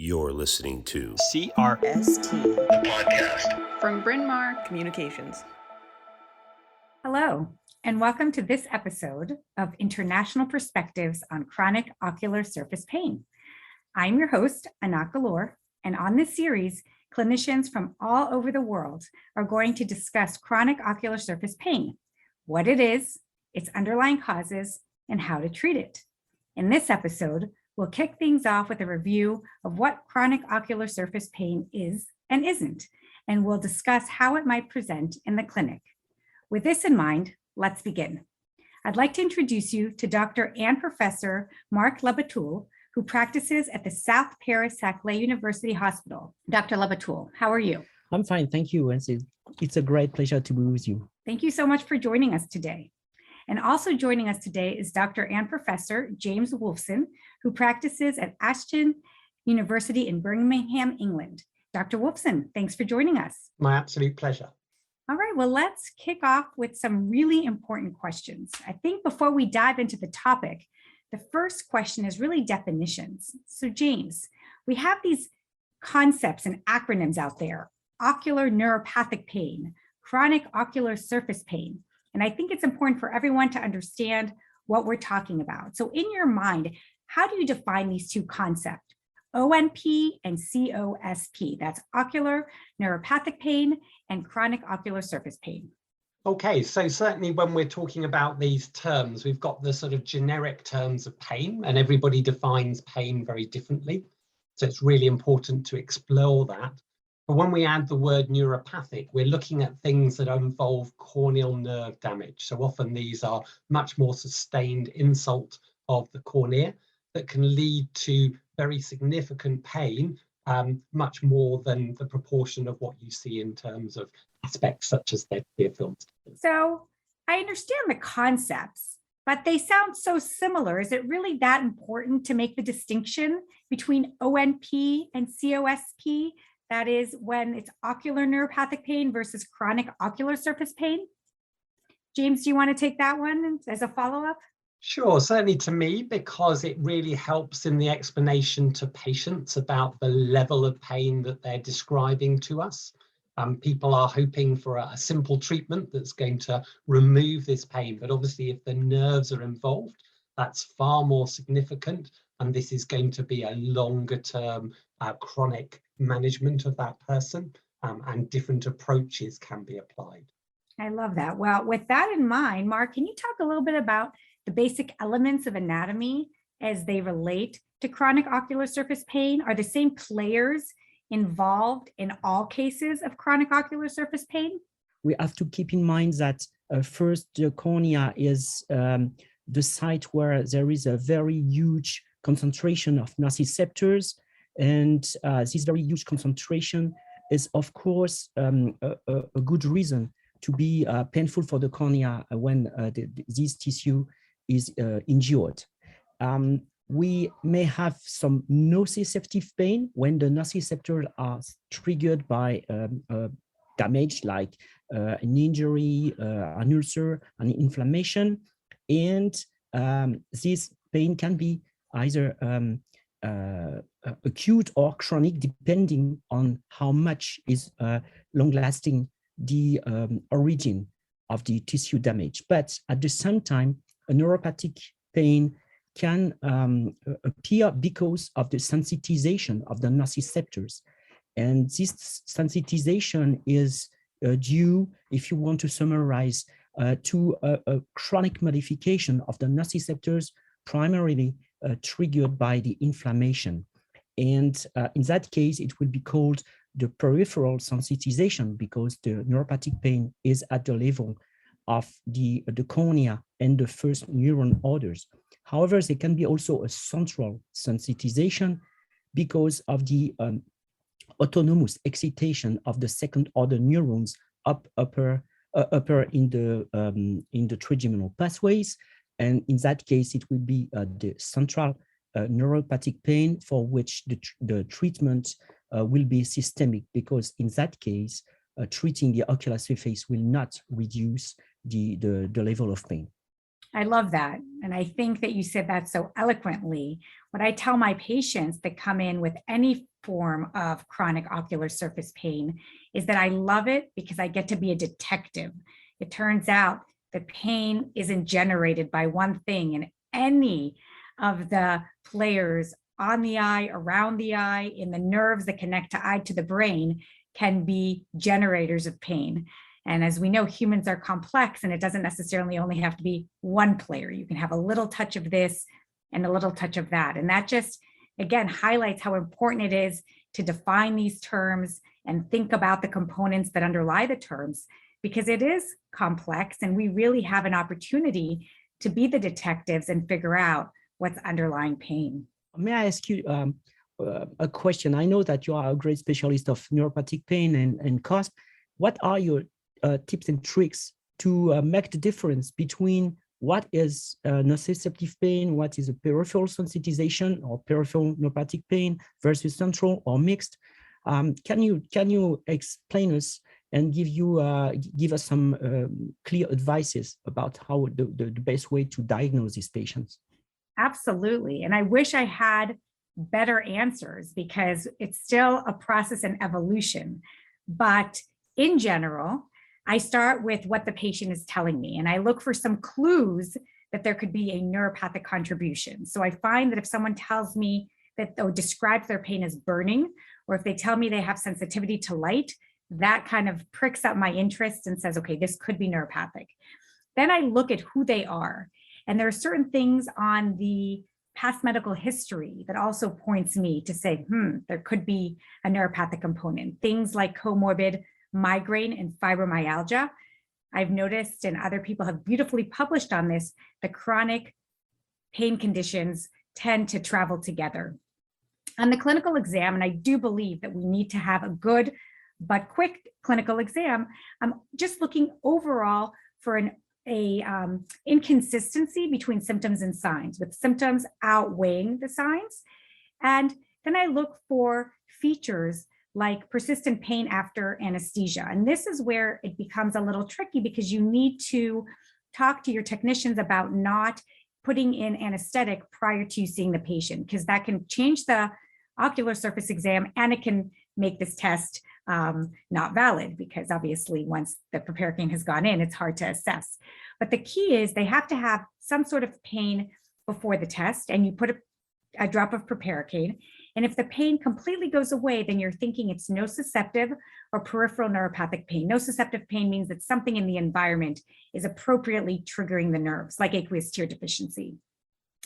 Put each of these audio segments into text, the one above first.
You're listening to CRST, the podcast from Bryn Mawr Communications. Hello, and welcome to this episode of International Perspectives on Chronic Ocular Surface Pain. I'm your host, Anat Galor, and on this series, clinicians from all over the world are going to discuss chronic ocular surface pain, what it is, its underlying causes, and how to treat it. In this episode, we'll kick things off with a review of what chronic ocular surface pain is and isn't, and we'll discuss how it might present in the clinic. With this in mind, let's begin. I'd like to introduce you to Dr. and Professor Marc Labetoulle, who practices at the South Paris-Saclay University Hospital. Dr. Labetoulle, how are you? I'm fine, thank you. It's a great pleasure to be with you. Thank you so much for joining us today. And also joining us today is Dr. and Professor James Wolffsohn, who practices at Ashton University in Birmingham, England. Dr. Wolffsohn, thanks for joining us. My absolute pleasure. All right, well, let's kick off with some really important questions. I think before we dive into the topic, the first question is really definitions. So James, we have these concepts and acronyms out there: ocular neuropathic pain, chronic ocular surface pain. And I think it's important for everyone to understand what we're talking about. So in your mind, how do you define these two concepts, ONP and COSP? That's ocular neuropathic pain and chronic ocular surface pain. Okay, so certainly when we're talking about these terms, we've got the sort of generic terms of pain, and everybody defines pain very differently. So it's really important to explore that. But when we add the word neuropathic, we're looking at things that involve corneal nerve damage. So often these are much more sustained insult of the cornea that can lead to very significant pain, much more than the proportion of what you see in terms of aspects such as their tear films. So I understand the concepts, but they sound so similar. Is it really that important to make the distinction between ONP and COSP? That is when it's ocular neuropathic pain versus chronic ocular surface pain. James, do you want to take that one as a follow-up? Sure, certainly to me, because it really helps in the explanation to patients about the level of pain that they're describing to us. People are hoping for a simple treatment that's going to remove this pain, but obviously if the nerves are involved, that's far more significant, and this is going to be a longer term chronic management of that person, and different approaches can be applied. I love that. Well, with that in mind, Marc, can you talk a little bit about the basic elements of anatomy as they relate to chronic ocular surface pain? Are the same players involved in all cases of chronic ocular surface pain? We have to keep in mind that first, the cornea is the site where there is a very huge concentration of nociceptors. And this very huge concentration is, of course, a good reason to be painful for the cornea when this tissue is injured. We may have some nociceptive pain when the nociceptors are triggered by damage like an injury, an ulcer, an inflammation. And this pain can be either acute or chronic, depending on how much is long-lasting the origin of the tissue damage. But at the same time, a neuropathic pain can appear because of the sensitization of the nociceptors. And this sensitization is due, if you want to summarize, to a chronic modification of the nociceptors, primarily triggered by the inflammation. And in that case, it will be called the peripheral sensitization, because the neuropathic pain is at the level of the cornea and the first neuron orders. However, there can be also a central sensitization because of the autonomous excitation of the second order neurons upper in the trigeminal pathways. And in that case, it will be the central neuropathic pain, for which the treatment will be systemic, because in that case, treating the ocular surface will not reduce the level of pain. I love that. And I think that you said that so eloquently. What I tell my patients that come in with any form of chronic ocular surface pain is that I love it because I get to be a detective. It turns out that pain isn't generated by one thing, and any of the players on the eye, around the eye, in the nerves that connect the eye to the brain can be generators of pain. And as we know, humans are complex, and it doesn't necessarily only have to be one player. You can have a little touch of this and a little touch of that. And that just, again, highlights how important it is to define these terms and think about the components that underlie the terms, because it is complex, and we really have an opportunity to be the detectives and figure out what's underlying pain. May I ask you a question? I know that you are a great specialist of neuropathic pain and COSP. What are your tips and tricks to make the difference between what is nociceptive pain, what is a peripheral sensitization or peripheral neuropathic pain versus central or mixed? Can you explain us and give us some clear advices about how the best way to diagnose these patients? Absolutely. And I wish I had better answers because it's still a process and evolution. But in general, I start with what the patient is telling me, and I look for some clues that there could be a neuropathic contribution. So I find that if someone tells me that or describes their pain as burning, or if they tell me they have sensitivity to light, that kind of pricks up my interest and says, okay, this could be neuropathic. Then I look at who they are. And there are certain things on the past medical history that also points me to say, there could be a neuropathic component. Things like comorbid migraine and fibromyalgia. I've noticed, and other people have beautifully published on this, the chronic pain conditions tend to travel together. On the clinical exam, and I do believe that we need to have a good but quick clinical exam, I'm just looking overall for an inconsistency between symptoms and signs, with symptoms outweighing the signs. And then I look for features like persistent pain after anesthesia. And this is where it becomes a little tricky because you need to talk to your technicians about not putting in anesthetic prior to seeing the patient, because that can change the ocular surface exam and it can make this test not valid, because obviously once the proparacaine has gone in, it's hard to assess. But the key is they have to have some sort of pain before the test, and you put a drop of proparacaine. And if the pain completely goes away, then you're thinking it's nociceptive or peripheral neuropathic pain. Nociceptive pain means that something in the environment is appropriately triggering the nerves, like aqueous tear deficiency.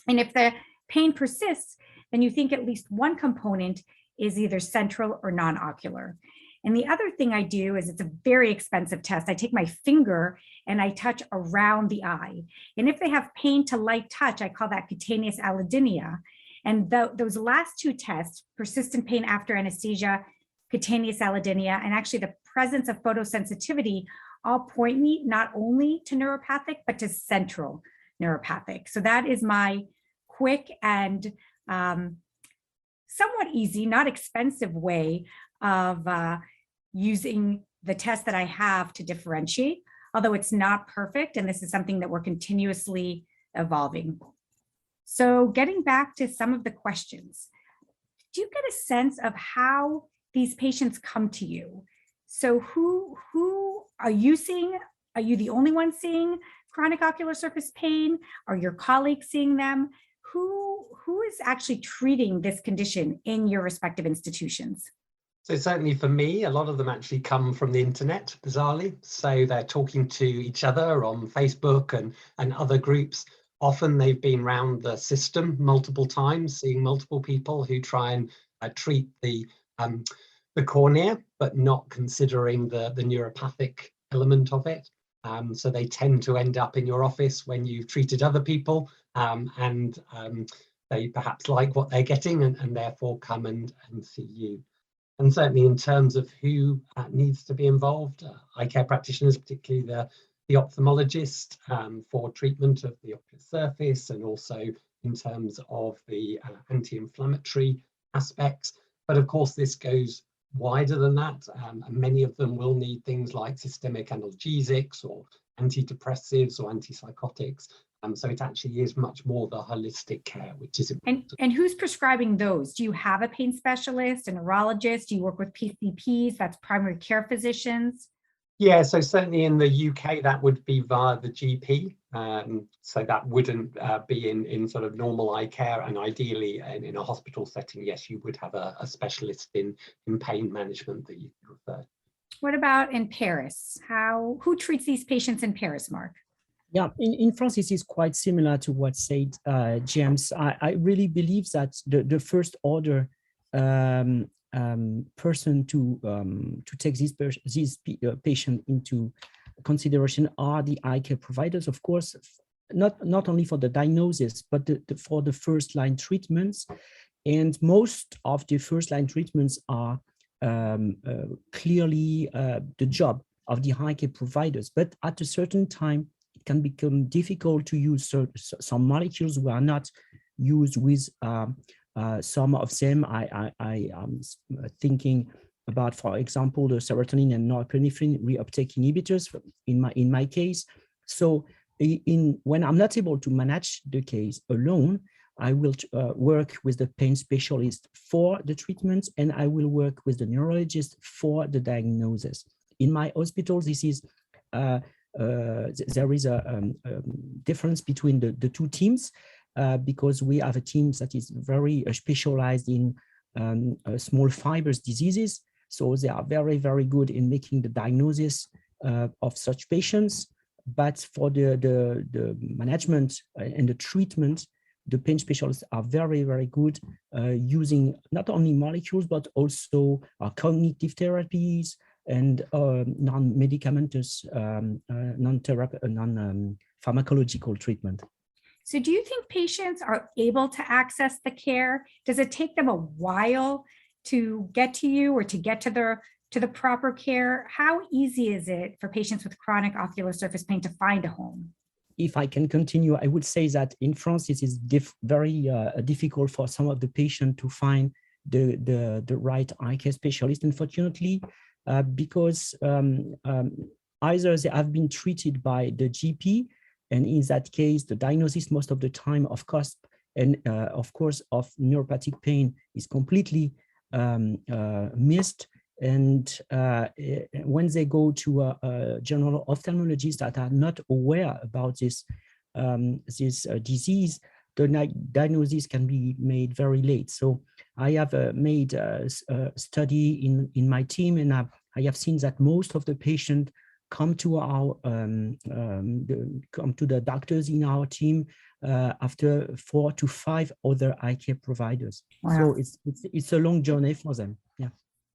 And if the pain persists, then you think at least one component is either central or non-ocular. And the other thing I do is, it's a very expensive test. I take my finger and I touch around the eye. And if they have pain to light touch, I call that cutaneous allodynia. And those last two tests, persistent pain after anesthesia, cutaneous allodynia, and actually the presence of photosensitivity, all point me not only to neuropathic, but to central neuropathic. So that is my quick and somewhat easy, not expensive way of using the test that I have to differentiate, although it's not perfect. And this is something that we're continuously evolving. So getting back to some of the questions, do you get a sense of how these patients come to you? So who are you seeing? Are you the only one seeing chronic ocular surface pain? Are your colleagues seeing them? Who is actually treating this condition in your respective institutions? So certainly for me, a lot of them actually come from the internet, bizarrely. So they're talking to each other on Facebook and other groups. Often they've been around the system multiple times, seeing multiple people who try and treat the cornea, but not considering the neuropathic element of it. So they tend to end up in your office when you've treated other people, and they perhaps like what they're getting and therefore come and see you. And certainly in terms of who needs to be involved, eye care practitioners, particularly the ophthalmologist, for treatment of the ocular surface, and also in terms of the anti-inflammatory aspects. But of course, this goes wider than that, and many of them will need things like systemic analgesics or antidepressives or antipsychotics, So it actually is much more the holistic care, which is important. And who's prescribing those? Do you have a pain specialist, a neurologist? Do you work with PCPs, that's primary care physicians? Yeah, so certainly in the UK, that would be via the GP. So that wouldn't be in sort of normal eye care. And ideally, in a hospital setting, yes, you would have a specialist in pain management that you could refer to. What about in Paris? Who treats these patients in Paris, Marc? Yeah, in France, this is quite similar to what said James. I really believe that the first order person to take this patient into consideration are the eye care providers, of course, not only for the diagnosis, but for the first line treatments. And most of the first line treatments are clearly the job of the eye care providers. But at a certain time, it can become difficult to use some molecules who are not used with some of them. I am thinking about, for example, the serotonin and norepinephrine reuptake inhibitors in my case. So when I'm not able to manage the case alone, I will work with the pain specialist for the treatment, and I will work with the neurologist for the diagnosis. In my hospital, this is there is a difference between the two teams because we have a team that is very specialized in small fibers diseases. So they are very, very good in making the diagnosis of such patients. But for the management and the treatment, the pain specialists are very, very good using not only molecules, but also cognitive therapies and non-medicamentous, non-pharmacological treatment. So do you think patients are able to access the care? Does it take them a while to get to you or to get to the proper care? How easy is it for patients with chronic ocular surface pain to find a home? If I can continue, I would say that in France, it is very difficult for some of the patients to find the right eye care specialist, unfortunately, because either they have been treated by the GP, and in that case, the diagnosis most of the time of COSP and of course of neuropathic pain is completely missed. And when they go to a general ophthalmologist that are not aware about this disease, the diagnosis can be made very late. So I have made a study in my team, and I have seen that most of the patients come to our come to the doctors in our team after 4 to 5 other eye care providers. Wow. So it's a long journey for them. Yeah.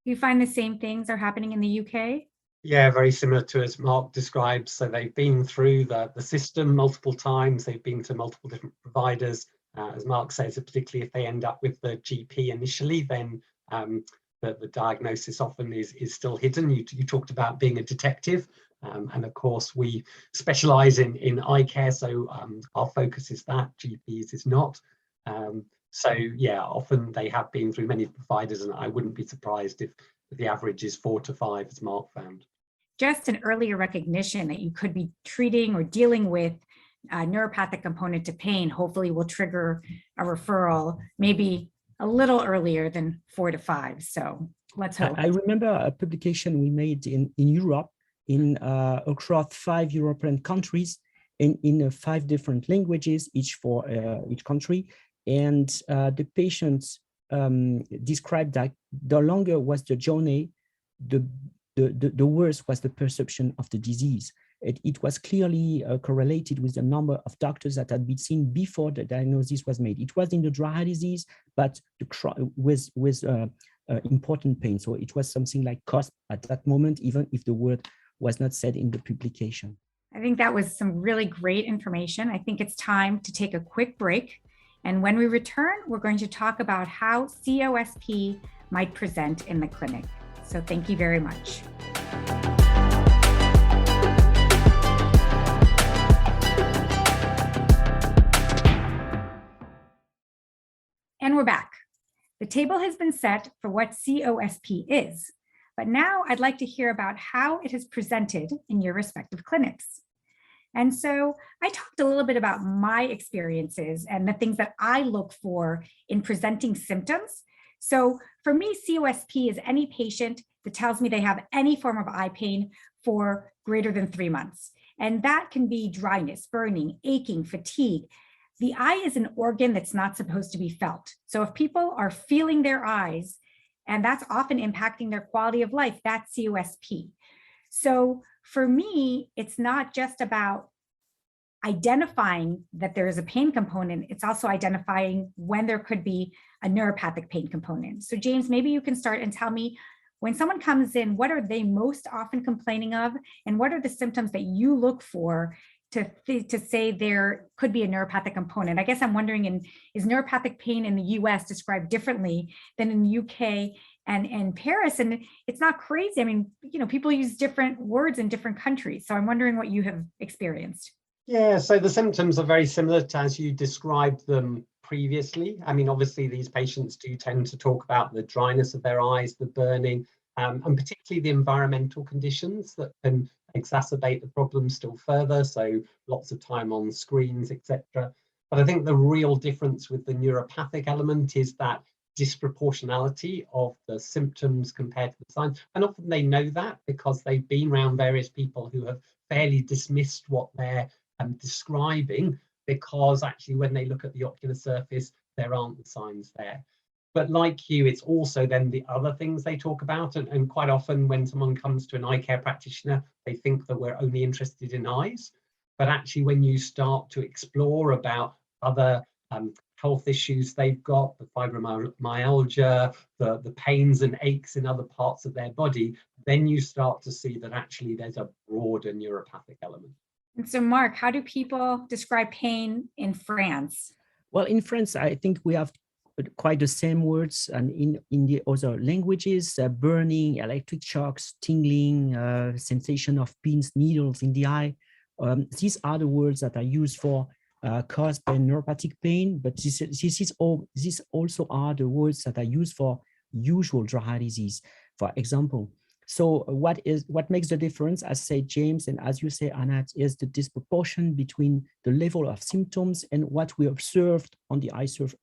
Do you find the same things are happening in the UK? Yeah, very similar to as Marc described. So they've been through the system multiple times. They've been to multiple different providers. As Marc says, particularly if they end up with the GP initially, then the diagnosis often is still hidden. You talked about being a detective. And of course, we specialize in eye care. So our focus is that, GPs is not. So yeah, often they have been through many providers, and I wouldn't be surprised if the average is 4 to 5, as Marc found. Just an earlier recognition that you could be treating or dealing with a neuropathic component to pain, hopefully will trigger a referral, maybe a little earlier than 4 to 5. So let's hope. I remember a publication we made in Europe, across 5 European countries, in 5 different languages, each for each country. And the patients described that the longer was the journey, the worse was the perception of the disease. It was clearly correlated with the number of doctors that had been seen before the diagnosis was made. It was in the dry eye disease, but with important pain. So it was something like COSP at that moment, even if the word was not said in the publication. I think that was some really great information. I think it's time to take a quick break. And when we return, we're going to talk about how COSP might present in the clinic. So thank you very much. And we're back. The table has been set for what COSP is, but now I'd like to hear about how it is presented in your respective clinics. And so I talked a little bit about my experiences and the things that I look for in presenting symptoms. So for me, COSP is any patient that tells me they have any form of eye pain for greater than 3 months. And that can be dryness, burning, aching, fatigue. The eye is an organ that's not supposed to be felt. So if people are feeling their eyes, and that's often impacting their quality of life, that's COSP. So for me, it's not just about identifying that there is a pain component, it's also identifying when there could be a neuropathic pain component. So James, maybe you can start and tell me, when someone comes in, what are they most often complaining of? And what are the symptoms that you look for to say there could be a neuropathic component? I guess I'm wondering, is neuropathic pain in the US described differently than in the UK and Paris? And it's not crazy. I mean, people use different words in different countries. So I'm wondering what you have experienced. Yeah, so the symptoms are very similar to as you described them previously. I mean, obviously these patients do tend to talk about the dryness of their eyes, the burning, and particularly the environmental conditions that can exacerbate the problem still further. So lots of time on screens, etc. But I think the real difference with the neuropathic element is that disproportionality of the symptoms compared to the signs. And often they know that because they've been around various people who have fairly dismissed what they're describing, because actually when they look at the ocular surface, there aren't the signs there. But like you, it's also then the other things they talk about. And quite often when someone comes to an eye care practitioner, they think that we're only interested in eyes. But actually, when you start to explore about other health issues they've got, the fibromyalgia, the pains and aches in other parts of their body, then you start to see that actually there's a broader neuropathic element. And so, Marc, how do people describe pain in France? Well, in France, I think we have quite the same words, and in the other languages, burning, electric shocks, tingling, sensation of pins, needles in the eye. These are the words that are used for COSP and neuropathic pain, but these also are the words that are used for usual dry eye disease, for example. So what makes the difference, as said James, and as you say, Anat, is the disproportion between the level of symptoms and what we observed on the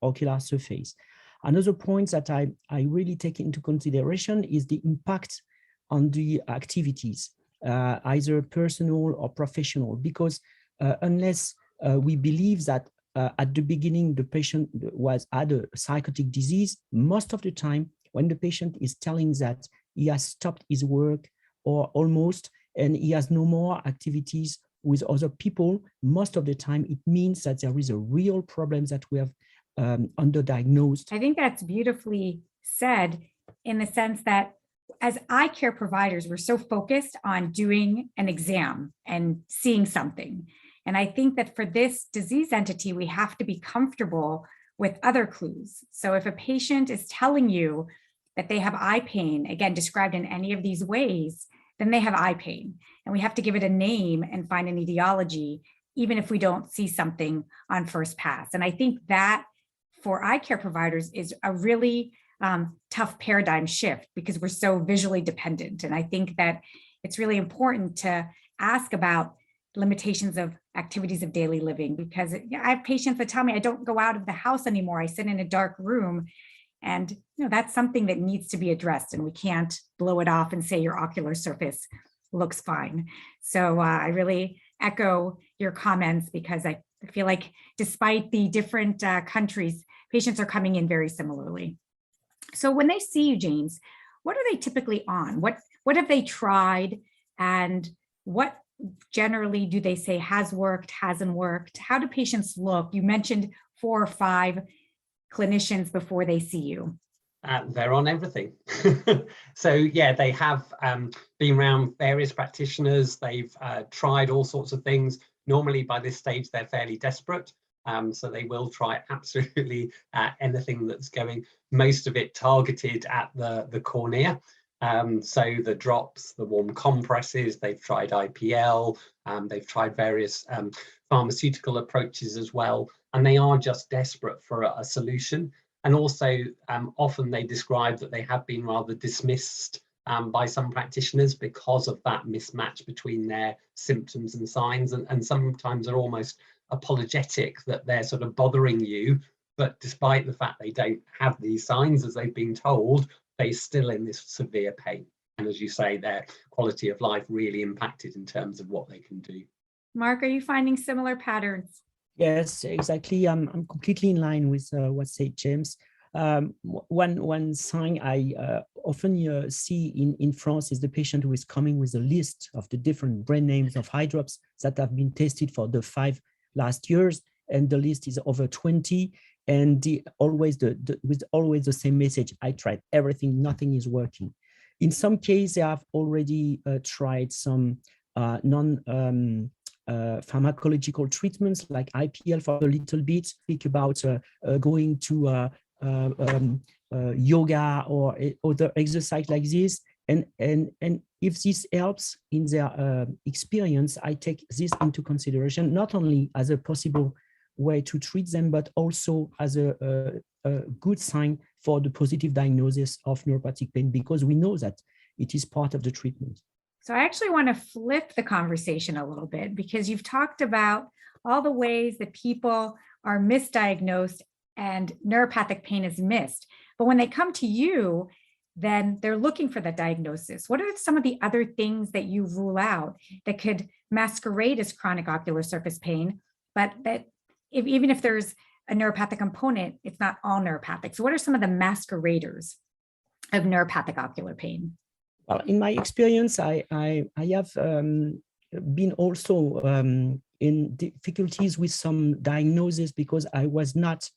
ocular surface. Another point that I really take into consideration is the impact on the activities, either personal or professional, because unless we believe that at the beginning the patient had a psychotic disease, most of the time when the patient is telling that he has stopped his work or almost, and he has no more activities with other people, most of the time it means that there is a real problem that we have underdiagnosed. I think that's beautifully said, in the sense that as eye care providers, we're so focused on doing an exam and seeing something. And I think that for this disease entity, we have to be comfortable with other clues. So if a patient is telling you that they have eye pain, again, described in any of these ways, then they have eye pain. And we have to give it a name and find an etiology, even if we don't see something on first pass. And I think that for eye care providers is a really tough paradigm shift, because we're so visually dependent. And I think that it's really important to ask about limitations of activities of daily living, because I have patients that tell me I don't go out of the house anymore. I sit in a dark room. And that's something that needs to be addressed, and we can't blow it off and say your ocular surface looks fine. So I really echo your comments, because I feel like despite the different countries, patients are coming in very similarly. So when they see you, James, what are they typically on? What have they tried, and what generally do they say has worked, hasn't worked? How do patients look? You mentioned 4 or 5 clinicians before they see you. They're on everything. So yeah, they have been around various practitioners. They've tried all sorts of things. Normally by this stage, they're fairly desperate. So they will try absolutely anything that's going, most of it targeted at the cornea. So the drops, the warm compresses, they've tried IPL, they've tried various pharmaceutical approaches as well, and they are just desperate for a solution. And also often they describe that they have been rather dismissed by some practitioners because of that mismatch between their symptoms and signs, and sometimes are almost apologetic that they're sort of bothering you, but despite the fact they don't have these signs as they've been told, they're still in this severe pain. And as you say, their quality of life really impacted in terms of what they can do. Marc, are you finding similar patterns? Yes, exactly. I'm completely in line with what said James. One sign I often see in France is the patient who is coming with a list of the different brand names of eye drops that have been tested for the 5 last years, and the list is over 20. And with always the same message: I tried everything, nothing is working. In some cases, they have already tried some pharmacological treatments like IPL for a little bit. Think about going to yoga or other exercise like this. And if this helps in their experience, I take this into consideration, not only as a possible way to treat them, but also as a good sign for the positive diagnosis of neuropathic pain, because we know that it is part of the treatment. So I actually want to flip the conversation a little bit, because you've talked about all the ways that people are misdiagnosed and neuropathic pain is missed. But when they come to you, then they're looking for that diagnosis. What are some of the other things that you rule out that could masquerade as chronic ocular surface pain, but that even if there's a neuropathic component, it's not all neuropathic? So what are some of the masqueraders of neuropathic ocular pain? Well, in my experience, I have been also in difficulties with some diagnosis because I was not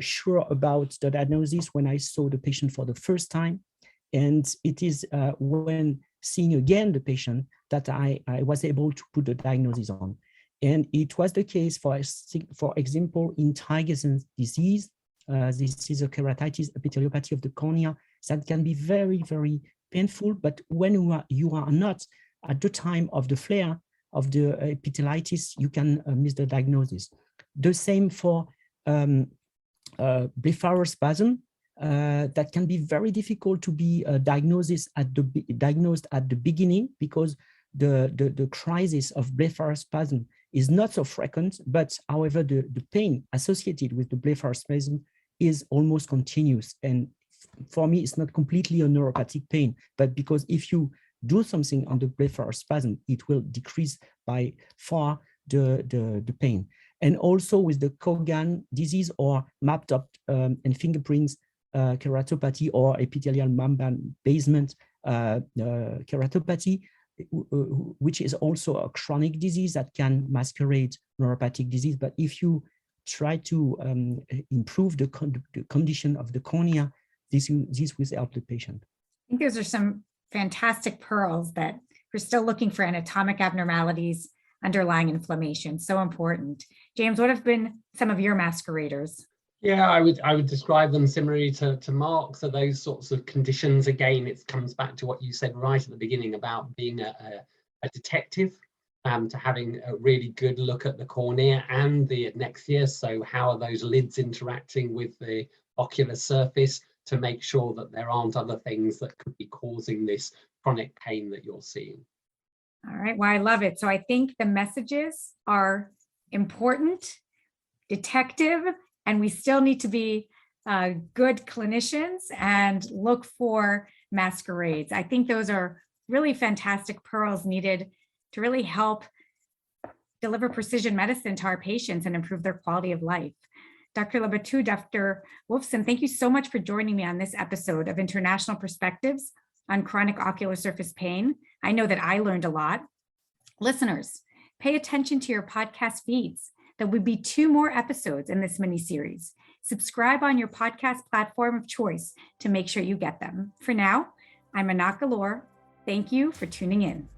sure about the diagnosis when I saw the patient for the first time. And it is when seeing again the patient that I was able to put the diagnosis on. And it was the case, for example, in Tyger's disease. This is a keratitis epitheliopathy of the cornea that can be very, very painful, but when you are not at the time of the flare of the epithelitis, you can miss the diagnosis. The same for blepharospasm, that can be very difficult to be diagnosed at the beginning, because the crisis of blepharospasm is not so frequent, but however, the pain associated with the blepharospasm is almost continuous. And for me, it's not completely a neuropathic pain, but because if you do something on the blepharospasm, it will decrease by far the pain. And also with the Cogan disease or mapped up and fingerprints keratopathy or epithelial membrane basement keratopathy, which is also a chronic disease that can masquerade neuropathic disease. But if you try to improve the condition of the cornea, this will help the patient. I think those are some fantastic pearls that we're still looking for anatomic abnormalities, underlying inflammation. So important. James, what have been some of your masqueraders? Yeah, I would describe them similarly to Marc. So those sorts of conditions, again, it comes back to what you said right at the beginning about being a detective, to having a really good look at the cornea and the adnexia. So how are those lids interacting with the ocular surface, to make sure that there aren't other things that could be causing this chronic pain that you're seeing. All right, well, I love it. So I think the messages are important, detective, and we still need to be good clinicians and look for masquerades. I think those are really fantastic pearls needed to really help deliver precision medicine to our patients and improve their quality of life. Dr. Labetoulle, Dr. Wolffsohn, thank you so much for joining me on this episode of International Perspectives on Chronic Ocular Surface Pain. I know that I learned a lot. Listeners, pay attention to your podcast feeds. There will be 2 more episodes in this mini-series. Subscribe on your podcast platform of choice to make sure you get them. For now, I'm Anat Galor. Thank you for tuning in.